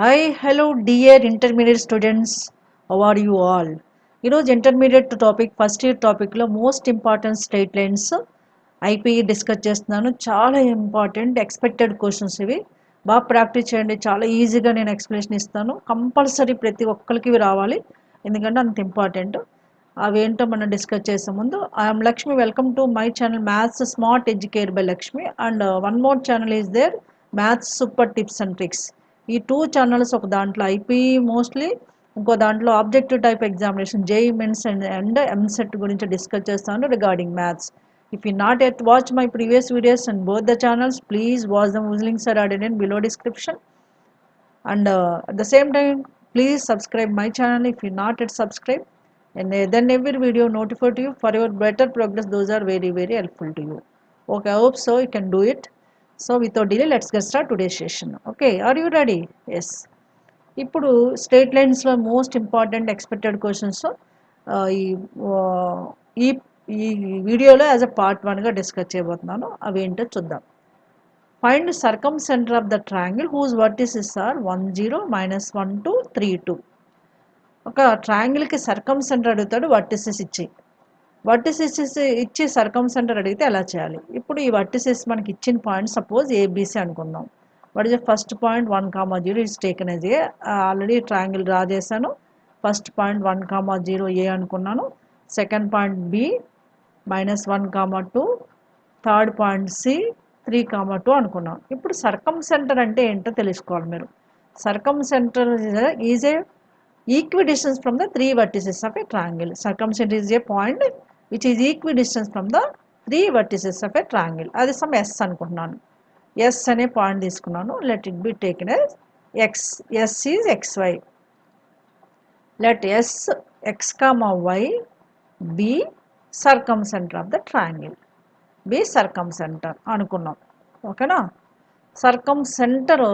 Hi, hello, dear intermediate students. How are you all? ఈరోజు intermediate topic first year టాపిక్లో most important straight lines IPE discuss చేస్తున్నాను. చాలా important expected questions ఇవి. బాగా practice చేయండి. చాలా ఈజీగా నేను ఎక్స్ప్లెనేషన్ ఇస్తాను. కంపల్సరీ ప్రతి ఒక్కరికి ఇవి రావాలి, ఎందుకంటే అంత ఇంపార్టెంట్. అవేంటో మనం డిస్కస్ చేసే ముందు I'm Lakshmi. Welcome to my channel maths smart educate by Lakshmi. And one more channel is there, maths super tips and tricks. ఈ టూ ఛానల్స్, ఒక దాంట్లో ఐపీఈ మోస్ట్లీ, ఇంకో దాంట్లో objective type examination JEE Mains and EAMCET గురించి discuss చేస్తాను regarding maths. If you not yet watch my previous videos on both the channels, please watch them. Links are added in below description. And at the same time, please subscribe my channel if you not yet subscribe. And then every video notified to you for your better progress. Those are very very helpful to you. Okay, I hope so you can do it. So without delay, let's get start today's session. Okay, are you ready? Yes. ఇప్పుడు straight లైన్స్లో most important expected questions ఈ ఈ ఈ వీడియోలో as a part 1గా discuss చేయబోతున్నాను. అవి ఏంటో చూద్దాం. Find circumcentre of the triangle whose vertices are 10 -1 2 3 2. ఒక ట్రయాంగిల్కి సర్కమ్ సెంటర్ అడుగుతాడు, వర్టిసెస్ ఇచ్చి సర్కమ్ సెంటర్ అడిగితే ఎలా చేయాలి. ఇప్పుడు ఈ వర్టిసెస్ మనకి ఇచ్చిన పాయింట్ సపోజ్ ఏబీసీ అనుకుందాం. What is the first point 1, 0 is taken as A. Already triangle draw చేశాను. ఫస్ట్ పాయింట్ 1, 0 ఏ అనుకున్నాను. Second point B -1, 2. Third point C 3, 2 అనుకున్నాం. ఇప్పుడు సర్కమ్ సెంటర్ అంటే ఏంటో తెలుసుకోవాలి మీరు. Circumcentre is a equidistance from the three vertices of a triangle. Circumcenter is a point which is equidistance from the three vertices of a triangle. అది some S అనుకుంటున్నాను. S అనే point తీసుకున్నాను. Let it be taken S X. S is XY. Let S X comma Y be circumcentre of the triangle. Be circumcentre అనుకున్నాం. ఓకేనా. సర్కమ్ centre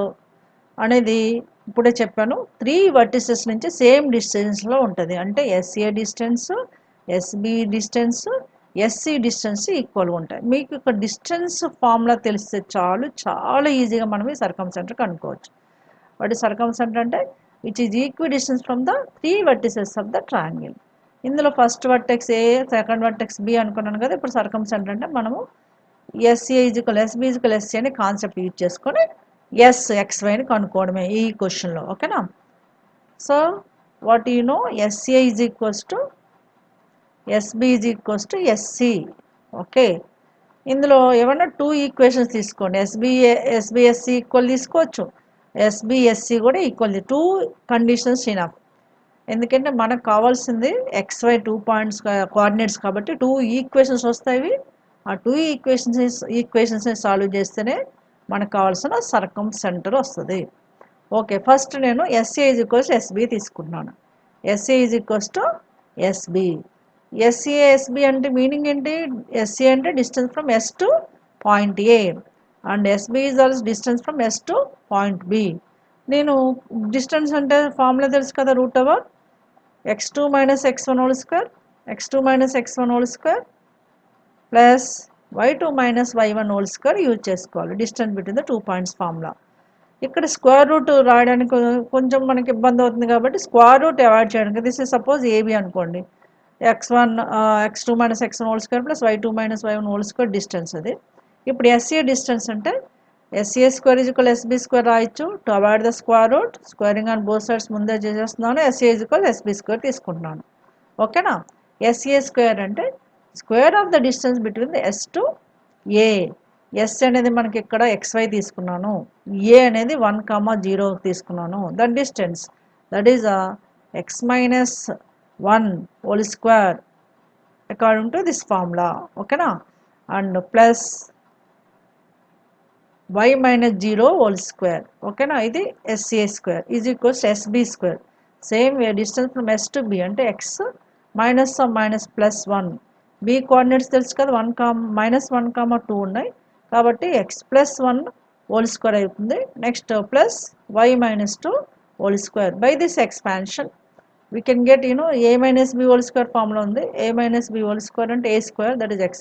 అనేది ఇప్పుడే చెప్పాను, 3 vertices నుంచి సేమ్ డిస్టెన్స్లో ఉంటుంది. అంటే SA distance, SB distance, SC distance ఈక్వల్గా ఉంటాయి. మీకు ఇక్కడ డిస్టెన్స్ ఫార్ములా తెలిస్తే చాలు, చాలా ఈజీగా మనం ఈ సర్కమ్ సెంటర్ కనుక్కోవచ్చు. వాటి సర్కమ్ సెంటర్ అంటే which is equidistance from the 3 vertices of the triangle. ఇందులో first vertex A, second vertex B అనుకున్నాను కదా. ఇప్పుడు సర్కమ్ సెంటర్ అంటే మనము SA equal SB equal SC అనే కాన్సెప్ట్ యూజ్ చేసుకొని ఎస్ XYని కనుక్కోవడమే ఈ క్వశ్చన్లో. ఓకేనా. So what you know, SA is equals to SB is equals to SC. Okay. ఇందులో ఏమన్నా 2 ఈక్వేషన్స్ తీసుకోండి. ఎస్బిఎస్సి ఈక్వల్ తీసుకోవచ్చు, ఎస్బిఎస్సి కూడా ఈక్వల్. 2 conditions enough. ఎందుకంటే మనకు కావాల్సింది XY 2 పాయింట్స్ కోఆర్డినేట్స్ కాబట్టి 2 ఈక్వేషన్స్ వస్తాయి. ఆ 2 ఈక్వేషన్స్ని సాల్వ్ చేస్తేనే మనకు కావాల్సిన సర్కమ్ సెంటర్ వస్తుంది. ఓకే, ఫస్ట్ నేను ఎస్ఏ ఈజ్ ఈక్వల్స్ ఎస్బి తీసుకున్నాను. SA is equals to SB. SB అంటే మీనింగ్ ఏంటి? ఎస్ఏ అంటే distance from S to point A and SB is also distance from S to point B. నేను distance అంటే formula తెలుసు కదా, √(x2 - x1) plus y2 - y1 use చేసుకోవాలి distance between the 2 points formula. ఇక్కడ square root రాయడానికి కొంచెం మనకి ఇబ్బంది అవుతుంది కాబట్టి స్క్వేర్ రూట్ అవాయిడ్ చేయడానికి, దిస్ ఇస్ సపోజ్ ఏబి అనుకోండి. x2 - x1² plus y2 - y1² distance అది. ఇప్పుడు ఎస్ఏ డిస్టెన్స్ అంటే SA² = SB² రాయొచ్చు. To avoid the square root, squaring on both sides ముందే చేసేస్తున్నాను. SA = SB² తీసుకుంటున్నాను. ఓకేనా. SA² అంటే square of the distance between the S to A. S అనేది మనకి ఇక్కడ XY తీసుకున్నాను, ఏ అనేది 1, 0 తీసుకున్నాను. That distance that is x - 1² according to this formula. ఓకేనా. అండ్ ప్లస్ y - 0² ఓకేనా. ఇది SA² is equals SB². Same distance from S to B అంటే x -1 బి కోఆర్డినేట్స్ తెలుసు కదా, -1, 2 ఉన్నాయి కాబట్టి x + 1² అవుతుంది. Next plus y - 2² by this expansion we can get a - b² formula ఉంది. a - b² అంటే a² that is x²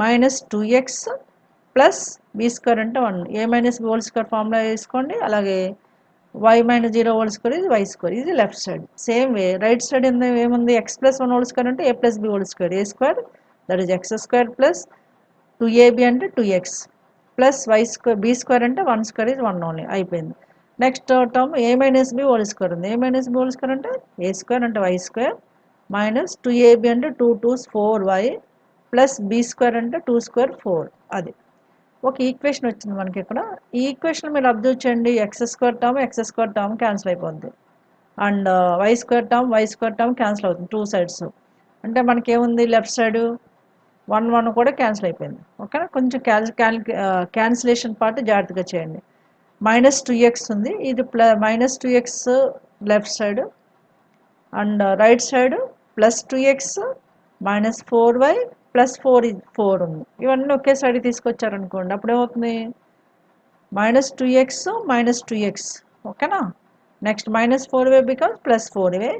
-2x plus b² అంటే 1. a - b² formula వేసుకోండి. అలాగే y minus 0 whole square is y square. Is the left side. Same way, right side in the x plus 1 whole square and a plus b whole square. A square, that is x square plus 2ab and 2x plus y square, b square and 1 square is 1 only. అయిపోయింది. Next term a minus b whole square ఉంది. a minus b whole square అంటే a square అంటే y square minus 2ab అంటే 2 2's 4y plus b square అంటే 2 square 4. అది ఒక equation వచ్చింది మనకి ఇక్కడ. ఈ ఈక్వేషన్ మీరు అబ్జర్వ్ చేయండి, ఎక్స్ స్క్వేర్ టర్మ్ క్యాన్సిల్ అయిపోద్ది and Y square term cancel అవుతుంది టూ సైడ్స్. అంటే మనకి ఏముంది, లెఫ్ట్ సైడ్ 1 1 కూడా క్యాన్సిల్ అయిపోయింది. ఓకేనా, కొంచెం క్యాన్సిలేషన్ పార్ట్ జాగ్రత్తగా చేయండి. మైనస్ 2x ఉంది, ఇది minus 2x left side and right side plus 2x minus 4y plus 4 ఉంది. ఇవన్నీ ఒకే సైడ్ తీసుకొచ్చారనుకోండి, అప్పుడు ఏమవుతుంది, మైనస్ 2x, ఓకేనా. Next minus 4y becomes plus 4y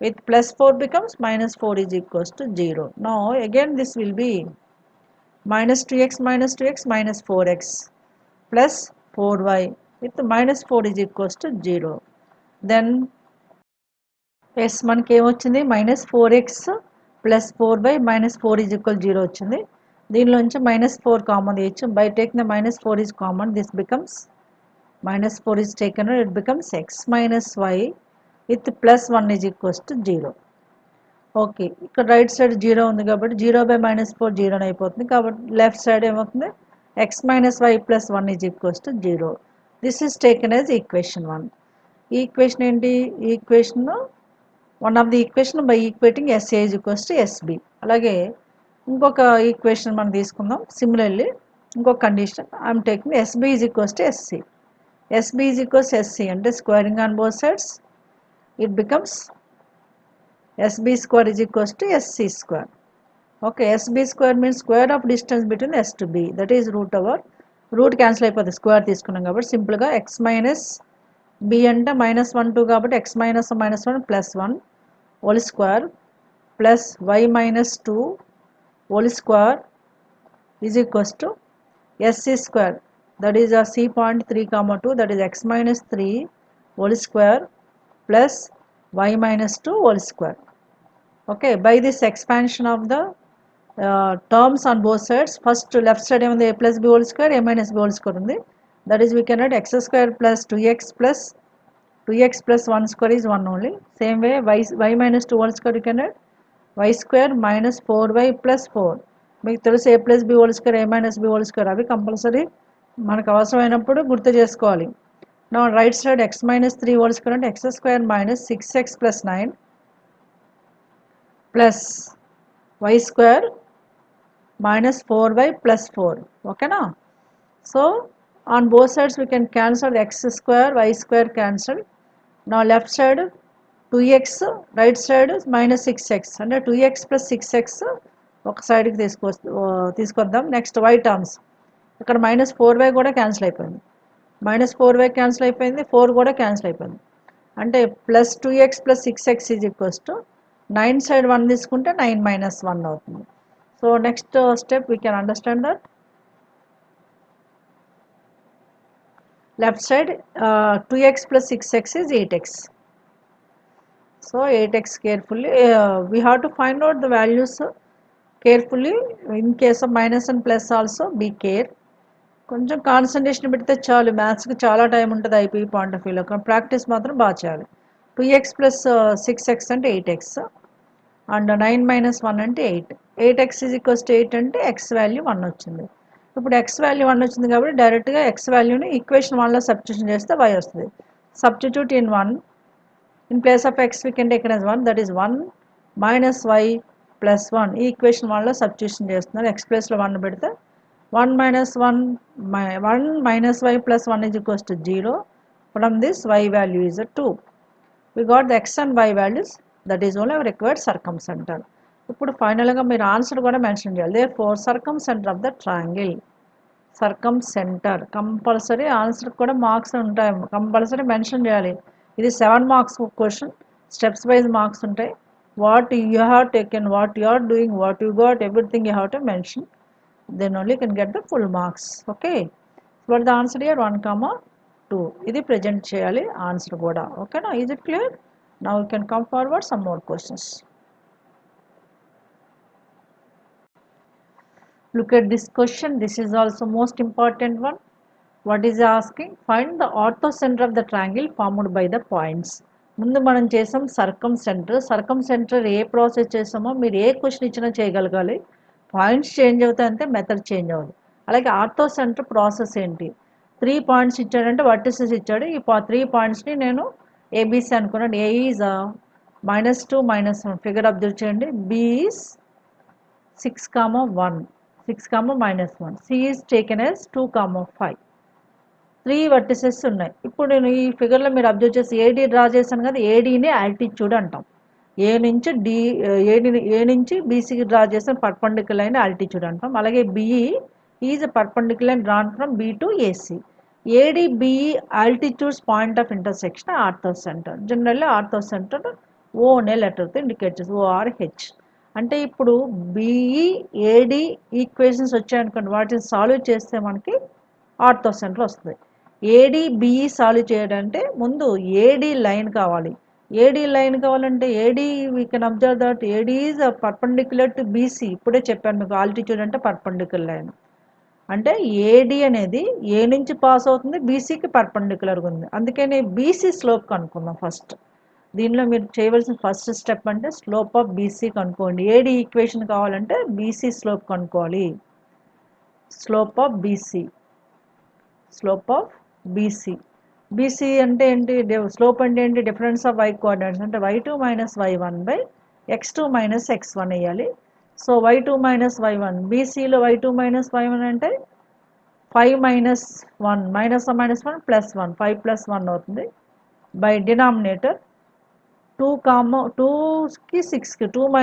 with plus 4 becomes minus 4 is equals to 0. Now again this will be minus 2x minus 4x plus 4y with minus 4 is equals to 0. Then yes, మనకి ఏమొచ్చింది, minus 4x plus 4y minus 4 is equal 0 వచ్చింది. దీనిలోంచి minus 4 common తీయచ్చు. By taking the minus 4 is common, this becomes minus 4 is taken, it becomes x minus y with plus 1 is equals to 0. Okay, ఇక్కడ right side 0 ఉంది కాబట్టి 0 by minus 4 0 అయిపోతుంది. కాబట్టి left side ఏమవుతుంది, x minus y plus 1 is equals to 0. This is taken as equation 1. ఈ equation ఏంటి, ఈ equation one of the equation by equating SA is equals to SB. అలాగే ఇంకొక ఈక్వేషన్ మనం తీసుకుందాం. సిమిలర్లీ ఇంకొక condition I'm taking SB is equals to SC. SB is equals SC అంటే squaring on both sides, it becomes SB square is equals to SC square. Okay, SB square means square of distance between S to B, that is root over root cancel అయిపోతుంది square తీసుకున్నాం కాబట్టి సింపుల్గా x minus b అంటే minus 1 2 కాబట్టి x minus 1 plus 1 whole square plus y minus 2 whole square is equals to SC square, that is a C point 3 comma 2, that is x minus 3 whole square plus y minus 2 whole square. Okay, by this expansion of the terms on both sides, first left side ఏముంది, a plus b whole square, a minus b whole square ఉంది, that is we can write x square plus 2x plus 1 square is 1 only. Same way y minus 2 whole square you can write y square minus 4y plus 4. మీకు తెలుసు a plus b whole square, a minus b whole square, అవి compulsory మనకు అవసరమైనప్పుడు గుర్తు చేసుకోవాలి. Now right side x minus 3 whole square అంటే x square minus 6x plus 9 plus y square minus 4y plus 4. Okay na? So on both sides we can cancel x square, y square cancel. Now left side 2x, right side minus 6x అంటే 2x plus 6x ఒక సైడ్కి తీసుకొద్దాం. Next y terms ఇక్కడ minus 4y కూడా cancel అయిపోయింది, minus 4y cancel అయిపోయింది, 4 కూడా cancel అయిపోయింది. అంటే plus 2x plus 6x is equals to 9 side 1 తీసుకుంటే 9 మైనస్ 1 అవుతుంది. So next step we can understand that left side 2x plus 6x is 8x. So 8x carefully we have to find out the values carefully. In case of minus and plus also be care. కొంచెం concentration పెడితే చాలు, మ్యాథ్స్కి చాలా time ఉంటుంది IP point of వ్యూలో, practice మాత్రం బాగా చేయాలి. 2x plus 6x అంటే 8x అండ్ 9 మైనస్ 1 అంటే 8. 8x ఈజ్ ఈక్వల్స్ టు 8 అంటే x వాల్యూ 1 వచ్చింది. ఇప్పుడు x వాల్యూ 1 వచ్చింది కాబట్టి డైరెక్ట్గా x వాల్యూని ఈక్వేషన్ 1లో సబ్స్టిట్యూషన్ చేస్తే y వస్తుంది. Substitute in 1 in place of x we can take it as 1, that is 1 minus y plus 1. ఈ ఈక్వేషన్ 1లో సబ్స్టిట్యూషన్ చేస్తున్నారు, x ప్లేస్లో 1 పెడితే 1 minus y plus 1 is equals to 0. From this y value is a 2. We got the x and y values, that is only our required circumcenter. ఇప్పుడు ఫైనల్గా మీరు answer కూడా mention చేయాలి. therefore circumcenter of the triangle, circumcenter compulsory answer కూడా marks ఉంటాయి, compulsory mention చేయాలి. ఇది 7 marks question, steps wise marks ఉంటాయి. What you have taken, what you are doing, what you got, everything you have to mention, then only can get the full marks. Okay, what the answer here, 1 comma 2 ఇది present చేయాలి answer కూడా. ఓకేనా? Is it clear? Now you can come forward some more questions. Look at this question. This is also most important one. What is asking? Find the orthocenter of the triangle formed by the points. ముందు మనం చేసాం సర్కంసెంటర్ ఏ process చేసామో మీరు ఏ question ఇచ్చినా చేయగలగాలి. Points change అవుతాయంటే method change అవ్వదు. అలాగే ఆర్థోసెంటర్ process ఏంటి? 3 పాయింట్స్ ఇచ్చాడంటే వర్టిసెస్ ఇచ్చాడు. ఈ 3 పాయింట్స్ని నేను ఏబీసీ అనుకున్నాను. ఏ ఈజ్ -2 -1 ఫిగర్ అబ్జర్వ్ చేయండి. B is 6, 1 6, -1. C is taken as 2, 5. 3 vertices ఉన్నాయి. ఇప్పుడు నేను ఈ ఫిగర్లో మీరు అబ్జర్వ్ చేసి ఏడీ డ్రా చేశాను కదా, ఏడీని ఆల్టిట్యూడ్ అంటాం. ఏ నుంచి బీసీకి డ్రా చేసిన పర్పెండిక్యులర్ లైన్ ఆల్టిట్యూడ్ అంటాం. అలాగే BE is perpendicular line drawn from B to AC. AD BE altitudes point of intersection orthocentre. Generally orthocentre O అనే లెటర్తో ఇండికేట్ చేస్తుంది, ఓఆర్హెచ్. అంటే ఇప్పుడు బిఈ ఏడి ఈక్వేషన్స్ వచ్చాయనుకోండి, వాటిని సాల్వ్ చేస్తే మనకి ఆర్థోసెంటర్ వస్తుంది. ఏడి బిఈ సాల్వ్ చేయడంటే ముందు ఏడి లైన్ కావాలి. ఏడి లైన్ కావాలంటే AD we can observe that AD is perpendicular to BC. ఇప్పుడే చెప్పాను మీకు, ఆల్టిట్యూడ్ అంటే పర్పెండిక్యులర్ లైన్. అంటే ఏడి అనేది ఏ నుంచి పాస్ అవుతుంది, బీసీకి పర్పెండిక్యులర్గా ఉంది. అందుకని బీసీ స్లోప్ కనుక్కుందాం ఫస్ట్. దీనిలో మీరు చేయవలసిన ఫస్ట్ స్టెప్ అంటే స్లోప్ ఆఫ్ బీసీ కనుక్కోండి. ఏడి ఈక్వేషన్ కావాలంటే బీసీ స్లోప్ కనుక్కోవాలి. స్లోప్ ఆఫ్ బీసీ అంటే ఏంటి? స్లోప్ అంటే ఏంటి? డిఫరెన్స్ ఆఫ్ వై కోఆర్డినేట్స్ అంటే y2 - y1 by x2 - x1 వేయాలి. సో y2 - y1 బీసీలో y2 - y1 అంటే 5 - 1 -1 +1 5 + 1 అవుతుంది. బై డినామినేటర్ 2కి 6కి 2 -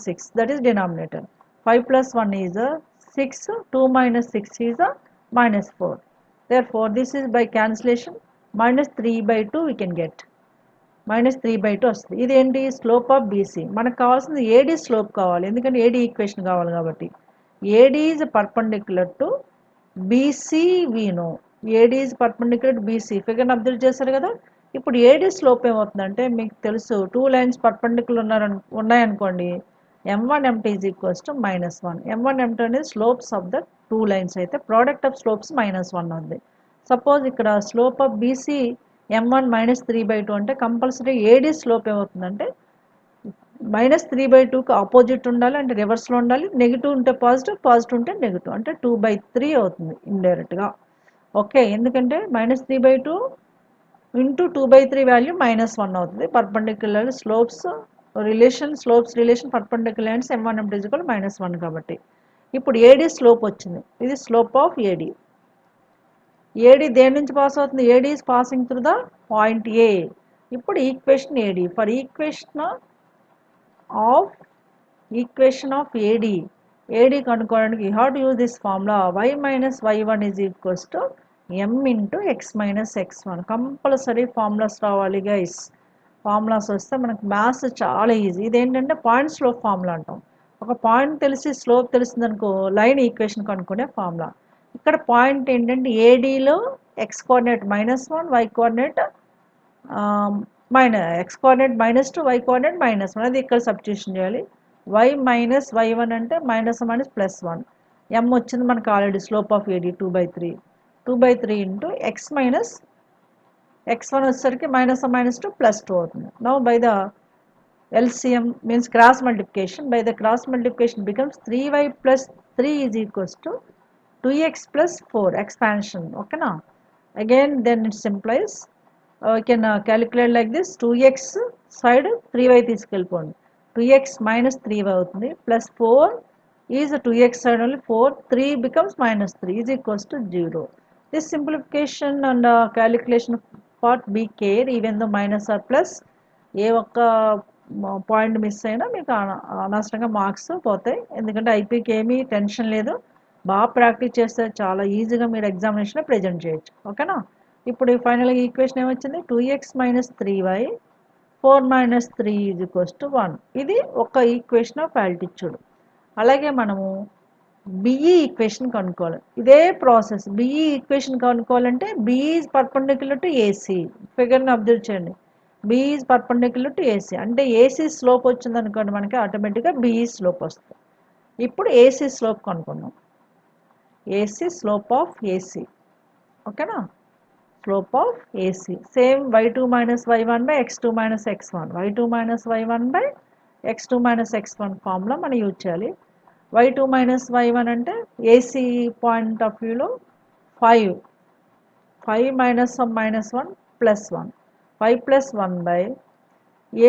6 that is denominator. 5 + 1 is 6, 2 - 6 is -4. Therefore, this is by cancellation -3/2 we can get. -3/2 వస్తుంది. ఇదేంటి? Slope of BC. మనకు కావాల్సింది ఏడీ స్లోప్ కావాలి, ఎందుకంటే ఏడీ ఈక్వేషన్ కావాలి కాబట్టి. AD is perpendicular to BC we know. AD is perpendicular to BC. ఫిగర్ని అబ్జర్వ్ చేశారు కదా. ఇప్పుడు ఏడీ స్లోప్ ఏమవుతుందంటే మీకు తెలుసు, 2 లైన్స్ పర్పెండిక్యులర్ ఉన్నాయనుకోండి, m1 m2 is equals to -1. m1 m2 అనేది స్లోప్స్ ఆఫ్ ద 2 లైన్స్ అయితే ప్రోడక్ట్ ఆఫ్ స్లోప్స్ -1 ఉంది. సపోజ్ ఇక్కడ స్లోప్ ఆఫ్ బీసీ m1 -3/2 అంటే కంపల్సరీ ఏడీ స్లోప్ ఏమవుతుందంటే -3/2కి ఆపోజిట్ ఉండాలి, అంటే రివర్స్లో ఉండాలి. నెగిటివ్ ఉంటే పాజిటివ్, పాజిటివ్ ఉంటే నెగిటివ్, అంటే 2/3 అవుతుంది ఇండైరెక్ట్గా. ఓకే, ఎందుకంటే -3/2 ఇంటూ 2/3 వాల్యూ -1 అవుతుంది. Perpendicular slopes relation perpendicular lines m1 m2 -1 కాబట్టి. ఇప్పుడు ఏడీ స్లోప్ వచ్చింది. ఇది స్లోప్ ఆఫ్ ఏడీ. ఏడీ దేని నుంచి పాస్ అవుతుంది? AD is passing through the point A. ఇప్పుడు equation AD. For equation of AD కనుక్కోవడానికి you have to use this formula. y - y1 is equals to m into x - x1. Compulsory formulas రావాలి guys. Formulas వస్తే మనకు maths చాలా easy. ఇదేంటంటే point slope formula అంటాం. ఒక point తెలిసి slope తెలిసిందనుకో, line equation కనుక్కునే formula. ఇక్కడ పాయింట్ ఏంటంటే ఏడీలో x coordinate -1, y coordinate x coordinate -2, y coordinate -1. అది ఇక్కడ సబ్స్టిట్యూషన్ చేయాలి. y - y1 అంటే -1 +1. m వచ్చింది మనకు already. Slope of AD 2/3 into x - x1 వచ్చేసరికి -2 +2 అవుతుంది. Now by the LCM means cross multiplication. By the cross multiplication becomes 3y plus 3 is equals to 2x plus 4 expansion. Okay now again then it implies we can calculate like this. 2x side 3y తీసుకెళ్ళిపోండి. 2x minus 3y అవుతుంది. Plus 4 is 2x side only 4. 3 becomes -3 is equals to 0. This simplification and calculation part be care, even though minus or plus ఏ ఒక్క point miss అయినా మీకు అనవసరంగా marks పోతాయి. ఎందుకంటే ఐపీకి ఏమీ tension లేదు. బాగా ప్రాక్టీస్ చేస్తే చాలా ఈజీగా మీరు ఎగ్జామినేషన్లో ప్రజెంట్ చేయొచ్చు. ఓకేనా? ఇప్పుడు ఫైనల్గా ఈక్వేషన్ ఏమొచ్చింది? 2x - 3y 4 - 3 is equals to 1. ఇది ఒక ఈక్వేషన్ ఆఫ్ ఆల్టిట్యూడ్. అలాగే మనము బిఈ ఈక్వేషన్ కనుక్కోవాలి. ఇదే ప్రాసెస్. బిఈ ఈక్వేషన్ కనుక్కోవాలంటే BE is perpendicular to AC. ఫిగర్ని అబ్జర్వ్ చేయండి. BE is perpendicular to AC అంటే ఏసీ స్లోప్ వచ్చింది అనుకోండి, మనకి ఆటోమేటిక్గా బిఈ స్లోప్ వస్తుంది. ఇప్పుడు ఏసీ స్లోప్ కనుక్కుందాం. AC slope of AC. ఓకేనా? Slope of AC same y2 minus y1 by x2 minus x1. y2 minus y1 by x2 minus x1 formula మనం యూజ్ చేయాలి. y2 మైనస్ y1 అంటే AC point of వ్యూలో 5 minus minus 1 plus 1 5 plus 1 by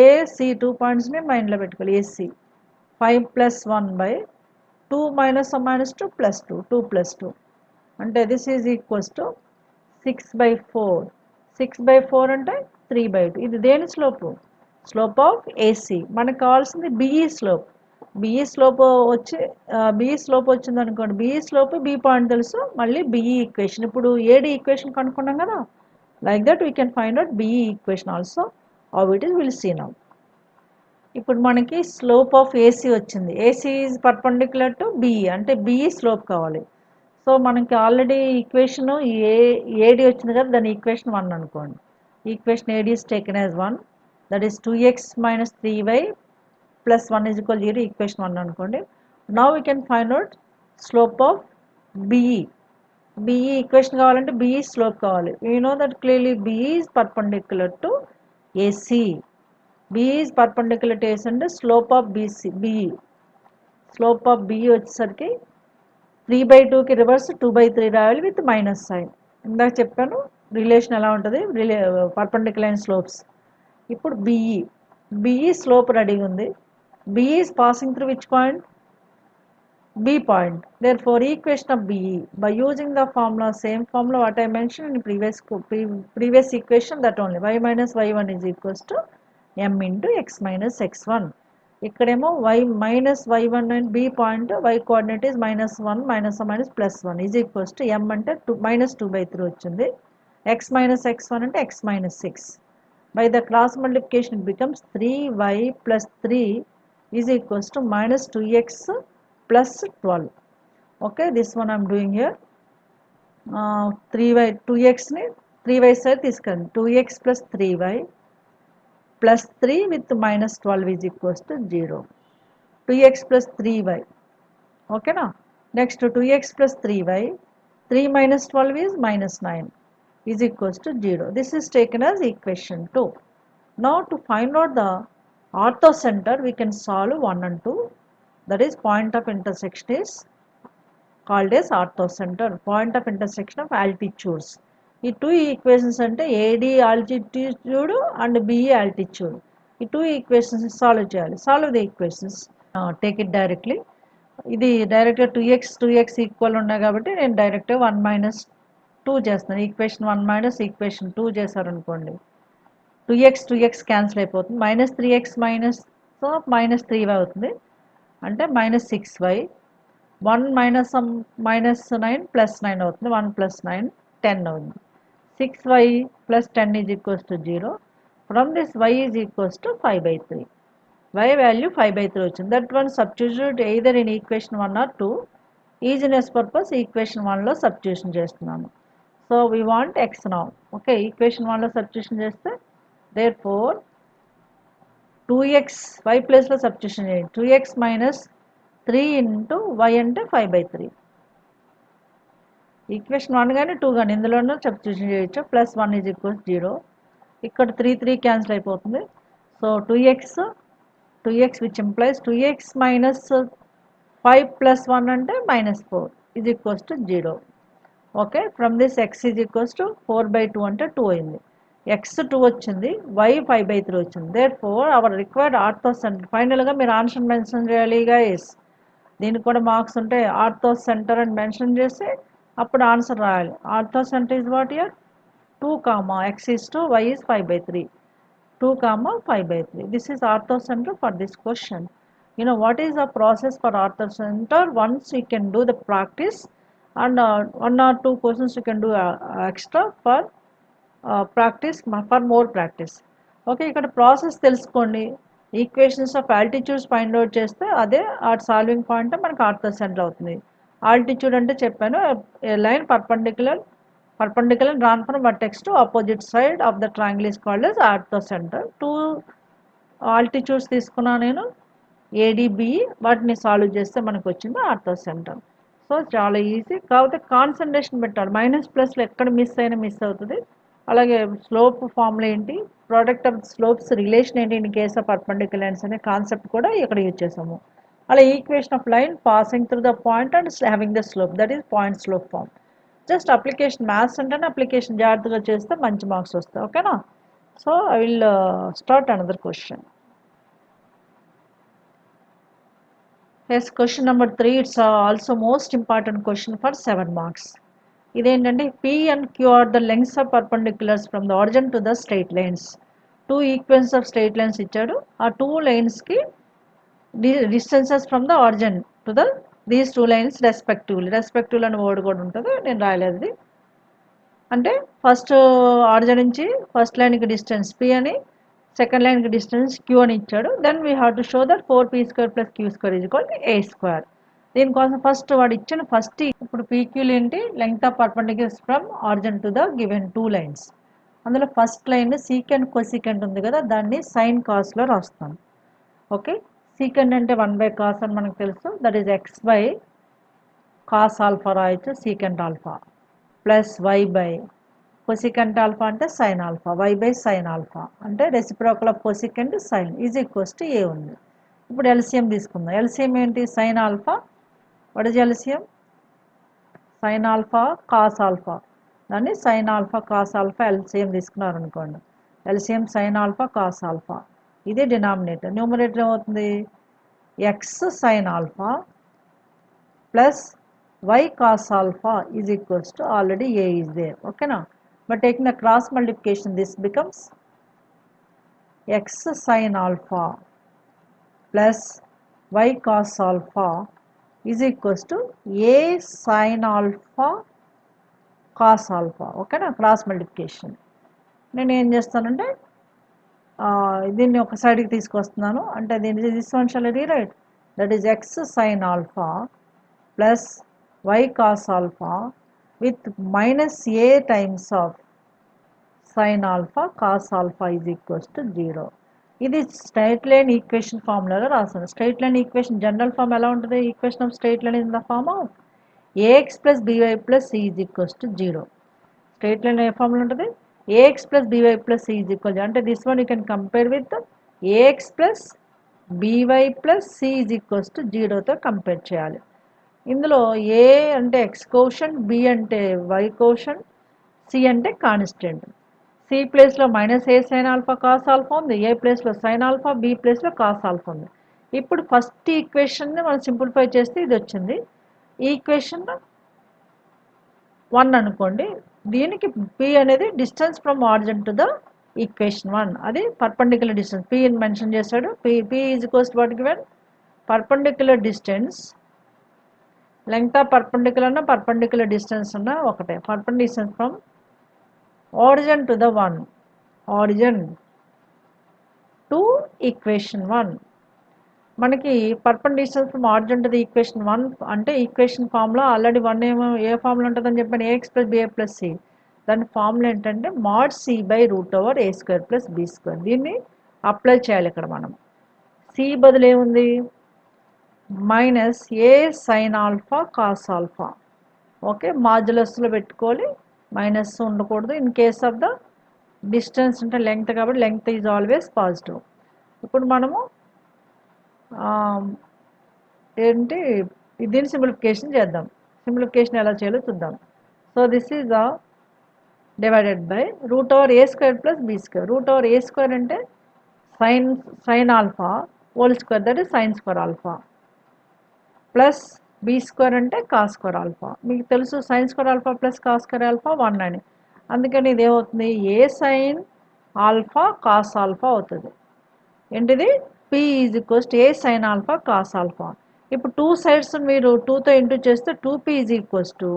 AC 2 పాయింట్స్ని మైండ్లో పెట్టుకోవాలి. AC 5 plus 1 by 2 minus 2 plus 2 plus 2 అంటే this is equals to 6/4. 6/4 అంటే 3/2. ఇది దేని స్లోపు? Slope of AC. మనకు కావాల్సింది బిఈ స్లోప్. బిఈ స్లోప్ వచ్చింది అనుకోండి, బిఈ స్లోప్ బి పాయింట్ తెలుసు, మళ్ళీ బిఈ ఈక్వేషన్. ఇప్పుడు ఏడి ఈక్వేషన్ కనుక్కున్నాం కదా, like that we can find out BE equation also. How it is will see now. ఇప్పుడు మనకి స్లోప్ ఆఫ్ ఏసీ వచ్చింది. AC is perpendicular to BE అంటే BE slope కావాలి. సో మనకి ఆల్రెడీ ఈక్వేషన్ ఏడి వచ్చింది కదా, దాని ఈక్వేషన్ 1 అనుకోండి. Equation AD is taken as 1, that is 2x minus 3y plus 1 is equal 0. Equation 1 అనుకోండి. Now we can find out slope of BE. BE equation కావాలంటే BE slope కావాలి. We know that clearly BE is perpendicular to AC. BE is perpendicular to AC అంటే slope of BE. Slope of BE వచ్చేసరికి 3/2కి reverse 2/3 రాయాలి with minus sign. ఇందాక చెప్పాను relation ఎలా ఉంటుంది, పర్పెండిక్యులర్ స్లోప్స్. ఇప్పుడు బిఈ స్లోప్ రెడీగా ఉంది. BE is passing through which point? B point. Therefore, equation of BE by using the formula, same formula what I mentioned in previous equation, that only y minus y1 is equals to m into x minus x1. ఇక్కడేమో y minus y1 and B point y coordinate is -1 minus plus 1 is equals to m అంటే -2/3 వచ్చింది. x minus x1 అంటే x minus 6. By the cross multiplication it becomes 3y plus 3 is equals to minus 2x plus 12. Okay, this one I am doing here. 3y 2x ni 3y side తీసుకురండి. 2x plus 3y plus 3 with minus 12 is equals to 0. 2x plus 3y. Okay na? Next 2x plus 3y. 3 minus 12 is minus 9 is equals to 0. This is taken as equation 2. Now to find out the orthocenter, we can solve 1 and 2. That is point of intersection is called as orthocenter. Point of intersection of altitudes. ఈ 2 equations అంటే AD altitude and BE altitude. ఈ 2 equations solve చేయాలి. Solve the equations. Take it directly. ఇది డైరెక్ట్గా 2x equal ఉన్నాయి కాబట్టి నేను డైరెక్ట్గా 1 మైనస్ 2 చేస్తున్నాను. ఈక్వేషన్ 1 మైనస్ ఈక్వేషన్ 2 చేశారనుకోండి, 2x క్యాన్సిల్ అయిపోతుంది. -3x మైనస్ 3y అవుతుంది. అంటే -6y. 1 minus 9 plus 9 అవుతుంది. 1 plus 9 10 అవుతుంది. 6y plus 10 is equals to 0. From this y is equals to 5/3. Y value 5/3 వచ్చింది. That one substitute either in equation 1 or 2. Easiness purpose equation 1లో substitution చేస్తున్నాను. So we want x now. Okay, equation 1లో substitution చేస్తే therefore 2x y ప్లేస్లో substitution చేయండి. 2x minus 3 into y అంటే 5/3. Equation 1 కానీ 2 కానీ ఇందులోనూ substitution చేయొచ్చు. Plus 1 is equals 0. ఇక్కడ 3 cancel అయిపోతుంది. So 2x which implies 2x minus 5 plus 1 అంటే -4 is equals to 0. Okay, from this x is equals to 4/2 అంటే 2 అయింది. x 2 వచ్చింది, y 5/3 వచ్చింది. Therefore our required orthocentre. ఫైనల్గా మీరు ఆన్సర్ మెన్షన్ చేయాలి గైస్. దీనికి కూడా మార్క్స్ ఉంటాయి. ఆర్థోసెంటర్ అని మెన్షన్ చేసి అప్పుడు ఆన్సర్ రాయాలి. Orthocentre is what year 2, x is 2, y is 5/3. 2, 5/3. This is orthocenter for this question. You know what is the process for orthocenter? Once you can do the practice and 1 or 2 questions you can do extra for practice, for more practice. Okay, ఇక్కడ process తెలుసుకోండి. Equations of altitudes find out చేస్తే అదే ఆ solving point మనకు ఆర్థోసెంటర్ అవుతుంది. Altitude అంటే చెప్పాను, a line perpendicular drawn from vertex to opposite side of the triangle is called as orthocentre. 2 altitudes తీసుకున్నా నేను ఏడిబిఈ, వాటిని సాల్వ్ చేస్తే మనకు వచ్చింది ఆర్థోసెంటర్. సో చాలా ఈజీ, కాకపోతే కాన్సన్ట్రేషన్ పెట్టాలి. మైనస్ ప్లస్లో ఎక్కడ మిస్ అయినా మిస్ అవుతుంది. అలాగే స్లోప్ ఫార్ములా ఏంటి, ప్రోడక్ట్ ఆఫ్ స్లోప్స్ రిలేషన్ ఏంటి in case of perpendicular lines అనే కాన్సెప్ట్ కూడా ఇక్కడ యూజ్ చేసాము. అలా equation of line passing through the point and having the slope, that is point slope form. Just application, maths అంటేనే application జాగ్రత్తగా చేస్తే మంచి మార్క్స్ వస్తాయి. ఓకేనా? So I will start another question. Yes, question number 3, it's also most important question for 7 marks. ఇదేంటంటే P and Q are the lengths of perpendiculars from the origin to the straight lines. 2 equations of straight lines ఇచ్చాడు. ఆ 2 లైన్స్కి distances from the origin to the these 2 lines respectively అని word కూడా ఉంటుంది, నేను రాయలేదు. అంటే ఫస్ట్ ఆరిజిన్ నుంచి ఫస్ట్ లైన్కి డిస్టెన్స్ P అని, సెకండ్ లైన్కి డిస్టెన్స్ Q అని ఇచ్చాడు. Then we have to show that 4p² + q² = a². దీనికోసం ఫస్ట్ వాడు ఇచ్చిన ఫస్ట్ ఇప్పుడు పీక్యూలు ఏంటి, length of perpendiculars from origin to the given 2 lines. అందులో ఫస్ట్ లైన్ సీకెంట్ కొసీకెంట్ ఉంది కదా, దాన్ని సైన్ కాస్లో రాస్తాను. ఓకే, సీకెంట్ అంటే 1/cos అని మనకు తెలుసు, దట్ ఈస్ x/cos ఆల్ఫా రాయొచ్చు, secant alpha, plus y/ cosecant alpha అంటే సైన్ ఆల్ఫా, y/sin ఆల్ఫా అంటే reciprocal of cosecant sine is equals to a ఉంది. ఇప్పుడు ఎల్సిఎం తీసుకుందాం. ఎల్సిఎం ఏంటి, sine alpha, what is LCM, sine alpha cos alpha, దాన్ని sine alpha cos alpha LCM తీసుకున్నారు అనుకోండి. LCM sine alpha cos alpha, ఇది denominator. Numerator ఏమవుతుంది, x sine alpha plus y cos alpha is equals to already a is there. Okay now, but taking the cross multiplication, this becomes x sin alpha plus y cos alpha is equals to a sin alpha cos alpha. Okay now, cross multiplication. నేను ఏం చేస్తానంటే దీన్ని ఒక సైడ్కి తీసుకొస్తున్నాను, అంటే దీన్ని this one shall rewrite, that is x sin alpha plus y cos alpha with minus a times of sin alpha cos alpha is equals to 0. ఇది స్ట్రైట్ లైన్ ఈక్వేషన్ ఫార్ములాలో రాసాను. Straight line equation general form ఎలా ఉంటుంది, equation of straight line in the form of ax plus by plus c is equals to 0. Straight line ఏ formula ఉంటుంది, ax plus by plus c is equal to, అంటే this one you can compare with ax plus by plus c is equals to 0తో compare చేయాలి. ఇందులో a అంటే X coefficient, B అంటే why coefficient, c అంటే constant. C ప్లేస్లో minus a sine alpha cos alpha ఉంది, a ప్లేస్లో sine alpha, b ప్లేస్లో కాస్ ఆల్ఫా ఉంది. ఇప్పుడు ఫస్ట్ ఈక్వేషన్ని మనం సింప్లిఫై చేస్తే ఇది వచ్చింది. ఈక్వేషన్ 1 అనుకోండి, దీనికి పి అనేది distance from origin to the equation 1, అది పర్పెండిక్యులర్ డిస్టెన్స్ పి అని మెన్షన్ చేశాడు. P is equals to what given, perpendicular distance, length of perpendicular ఉన్న పర్పెండిక్యులర్ డిస్టెన్స్ ఉన్న ఒకటే, perpendicular distance from origin to the 1, origin to equation 1. మనకి perpendicular distance from origin to the equation 1 అంటే equation formula already 1 ఏమో ఏ formula ఉంటుందని చెప్పాను, ax plus by plus C. దాని formula ఏంటంటే mod c/√a² + b². దీన్ని అప్లై చేయాలి ఇక్కడ మనం. సి బదులు ఏముంది, minus a sine alpha cos alpha. Okay, మాడ్యులస్లో పెట్టుకోవాలి, మైనస్ ఉండకూడదు. In case of the distance అంటే లెంగ్త్ కాబట్టి లెంగ్త్ ఈజ్ ఆల్వేస్ పాజిటివ్. ఇప్పుడు మనము ఏంటి దీన్ని సింప్లిఫికేషన్ చేద్దాం. సింప్లిఫికేషన్ ఎలా చేయాలో చూద్దాం. So this is divided by √a² + b². √a² అంటే sine alpha whole square, that is sin square alpha, plus b² అంటే కాస్ స్క్వేర్ ఆల్ఫా. మీకు తెలుసు sin square alpha plus cos square alpha 1 అని, అందుకని ఇది ఏమవుతుంది, a sine alpha cos alpha అవుతుంది. ఏంటిది, p is equals to a sine alpha cos alpha. ఇప్పుడు 2 సైడ్స్ మీరు 2తో ఇంటూ చేస్తే 2p is equals to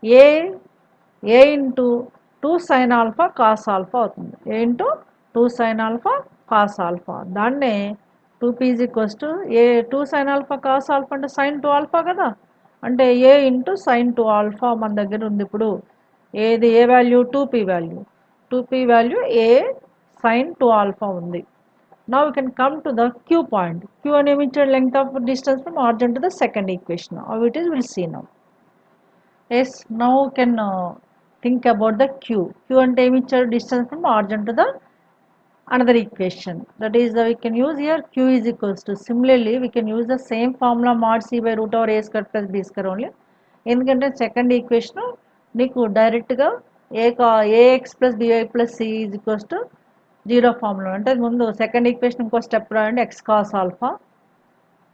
A into 2 sine alpha cos alpha అవుతుంది, a into 2 sine alpha cos alpha. దాన్నే 2p is equals to a 2 sine alpha cos alpha అంటే sin 2 alpha కదా, అంటే ఏ into sine 2 alpha మన దగ్గర ఉంది. ఇప్పుడు ఏది ఏ value 2p value, 2p value a sine 2 alpha ఉంది. Now we can come to the q point. Q and emitted length of distance from origin to the second equation. How it is, we'll see now. Yes, now we can think about the q. Q and emitted distance from origin to the another equation. That is, we can use here q is equals to, similarly we can use the same formula mod c by root over a square plus b square only. ఎందుకంటే second equation నీకు డైరెక్ట్గా a x plus b y plus c is equals to zero formula. అంటే ముందు second equation ఇంకో step రాయండి, x cos alpha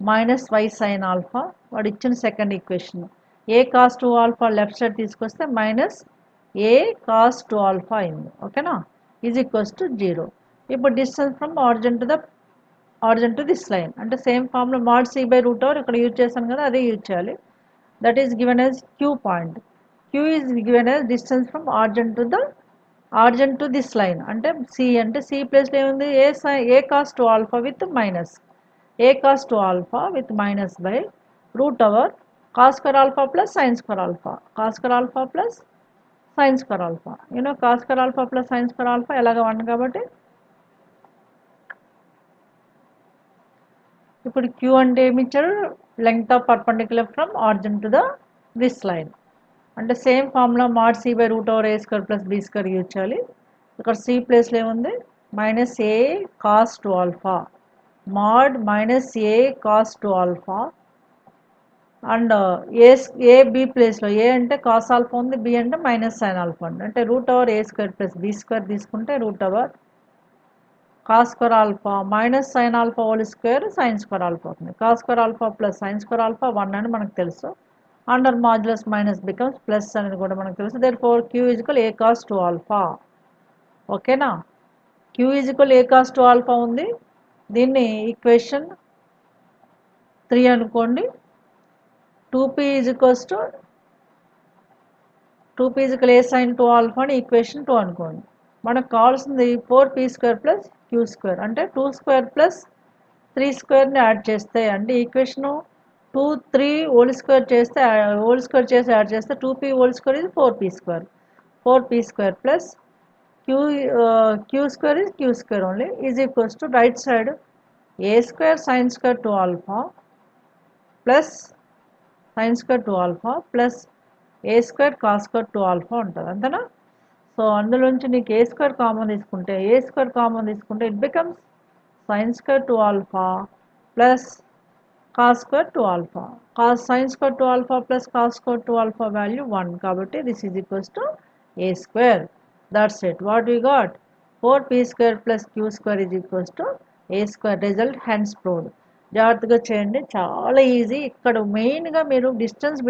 minus y sine alpha, వాడు ఇచ్చిన second equation. A cos 2 alpha left side తీసుకొస్తే మైనస్ ఏ కాస్ 2 ఆల్ఫా అయింది. ఓకేనా, is equals to zero. ఇప్పుడు distance from origin to this line అంటే same formula mod c by root over ఇక్కడ use చేశాను కదా, అదే యూజ్ చేయాలి. That is given as Q point. Q is given as distance from origin to this line అంటే c, అంటే c ప్లేస్లో ఏముంది, a cos 2 alpha with minus, a cos 2 alpha with minus by root over cos square alpha plus sine square alpha, cos square alpha plus sine square alpha. You know cos square alpha plus sine square alpha ఎలాగ 1 కాబట్టి ఇప్పుడు queue అంటే ఏమి ఇచ్చారు, length of perpendicular from origin to this line అంటే same formula mod c by root over a square plus b square use చేయాలి. ఇక్కడ c ప్లేస్లో ఏముంది, minus a cos 2 alpha mod minus a cos 2 alpha and a b ప్లేస్లో a అంటే cos alpha ఉంది, b అంటే minus sine alpha ఉంది. అంటే root over a square plus b square తీసుకుంటే root over cos square alpha minus sine alpha whole square sine square alpha అవుతుంది. Cos square alpha plus sine square alpha 1 అని మనకు తెలుసు. Under modulus minus becomes plus అనేది కూడా మనకు తెలుసు. Therefore Q equal a cos 2 alpha. ఓకేనా, Q equal a cos 2 alpha ఉంది. దీన్ని ఈక్వేషన్ 3 అనుకోండి. 2p equals to 2p equal a sine 2 alpha అని ఈక్వేషన్ 2 అనుకోండి. మనకు కావాల్సింది 4p square plus Q square అంటే 2 స్క్వేర్ ప్లస్ 3 స్క్వేర్ని యాడ్ చేస్తే అంటే ఈక్వేషను 2 3 హోల్ స్క్వేర్ చేస్తే యాడ్ చేస్తే 2p హోల్ స్క్వేర్ ఇది 4p square, 4p square plus Q square is Q square only is equals to right side a square sine square 2 alpha plus sine square 2 alpha plus a square cos square 2 alpha ఉంటుంది, అంతేనా. So అందులోంచి నీకు a square common తీసుకుంటే it becomes sine square 2 alpha plus cos square 2 alpha. Sign square 2 alpha plus cos square 2 alpha value 1 కాబట్టి this is equals to a square. That's it, what we got 4p square plus Q square is equals to a square. Result hence proved. జాగ్రత్తగా చేయండి, చాలా easy. ఇక్కడ మెయిన్గా మీరు distance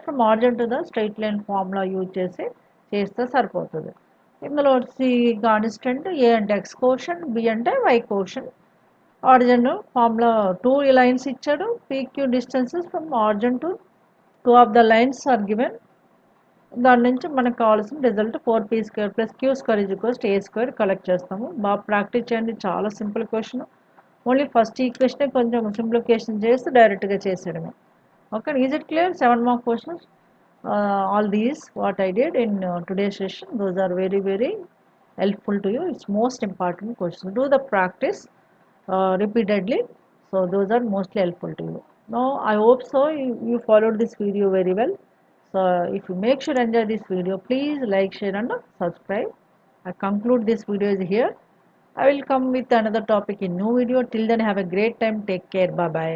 from origin to the straight line formula use చేస్తే సరిపోతుంది. ఇందులో C constant, a అంటే ఎక్స్ కోషన్, బి అంటే why coefficient. Origin formula 2 lines ఇచ్చాడు. PQ distances from origin to 2 of the lines are given. దాని నుంచి మనకు కావాల్సిన result 4p square plus Q square is equals to a square collect చేస్తాము. బాగా practice చేయండి, చాలా సింపుల్ క్వశ్చన్. ఓన్లీ ఫస్ట్ ఈక్వేషనే కొంచెం సింప్లిఫికేషన్ చేసి డైరెక్ట్గా చేసేయడమే. Okay, is it clear? 7 mark questions. All these what I did in today's session, those are very very helpful to you. It's most important questions. Do the practice repeatedly. So those are mostly helpful to you. Now I hope so you followed this video very well. So if you make sure enjoy this video, please like, share and subscribe. I conclude this video is here. I will come with another topic in new video. Till then, have a great time. Take care. Bye bye.